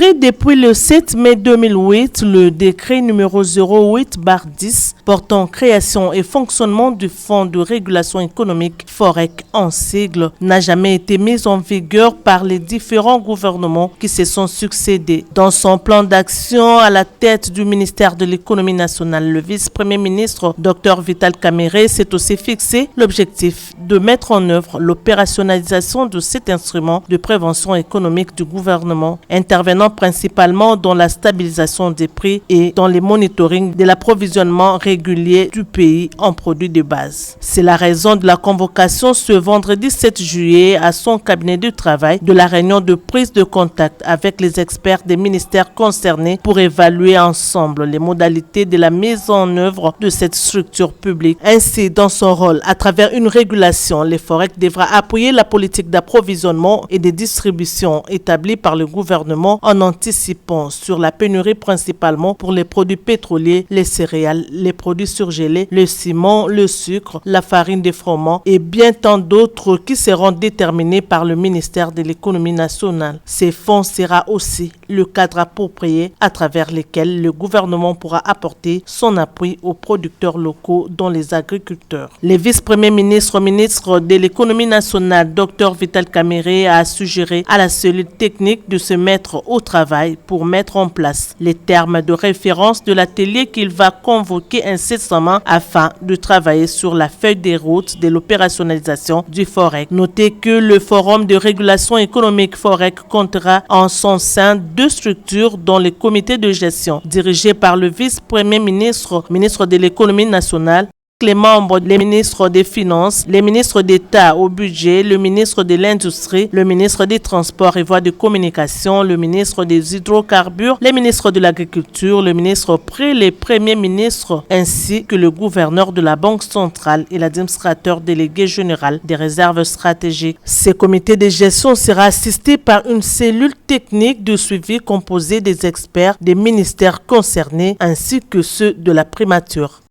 Pris depuis le 7 mai 2008, le décret numéro 08/10 portant création et fonctionnement du Fonds de régulation économique FOREC en sigle n'a jamais été mis en vigueur par les différents gouvernements qui se sont succédés. Dans son plan d'action à la tête du ministère de l'économie nationale, le vice-premier ministre Dr Vital Kamerhe s'est aussi fixé l'objectif de mettre en œuvre l'opérationnalisation de cet instrument de prévention économique du gouvernement, intervenant principalement dans la stabilisation des prix et dans le monitoring de l'approvisionnement régulier du pays en produits de base. C'est la raison de la convocation ce vendredi 7 juillet à son cabinet de travail de la réunion de prise de contact avec les experts des ministères concernés pour évaluer ensemble les modalités de la mise en œuvre de cette structure publique. Ainsi, dans son rôle, à travers une régulation, le FOREC devra appuyer la politique d'approvisionnement et de distribution établie par le gouvernement en anticipant sur la pénurie principalement pour les produits pétroliers, les céréales, les produits surgelés, le ciment, le sucre, la farine de froment et bien tant d'autres qui seront déterminés par le ministère de l'économie nationale. Ces fonds sera aussi le cadre approprié à travers lequel le gouvernement pourra apporter son appui aux producteurs locaux dont les agriculteurs. Le vice-premier ministre de l'économie nationale, Dr Vital Kamerhe, a suggéré à la cellule technique de se mettre au travail pour mettre en place les termes de référence de l'atelier qu'il va convoquer incessamment afin de travailler sur la feuille de route de l'opérationnalisation du FOREC. Notez que le Forum de régulation économique FOREC comptera en son sein deux structures dont le comité de gestion dirigé par le vice-premier ministre de l'économie nationale, les membres, les ministres des Finances, les ministres d'État au budget, le ministre de l'Industrie, le ministre des Transports et Voies de Communication, le ministre des Hydrocarbures, les ministres de l'Agriculture, le ministre près les premiers ministres, ainsi que le gouverneur de la Banque centrale et l'administrateur délégué général des réserves stratégiques. Ce comité de gestion sera assisté par une cellule technique de suivi composée des experts des ministères concernés ainsi que ceux de la primature.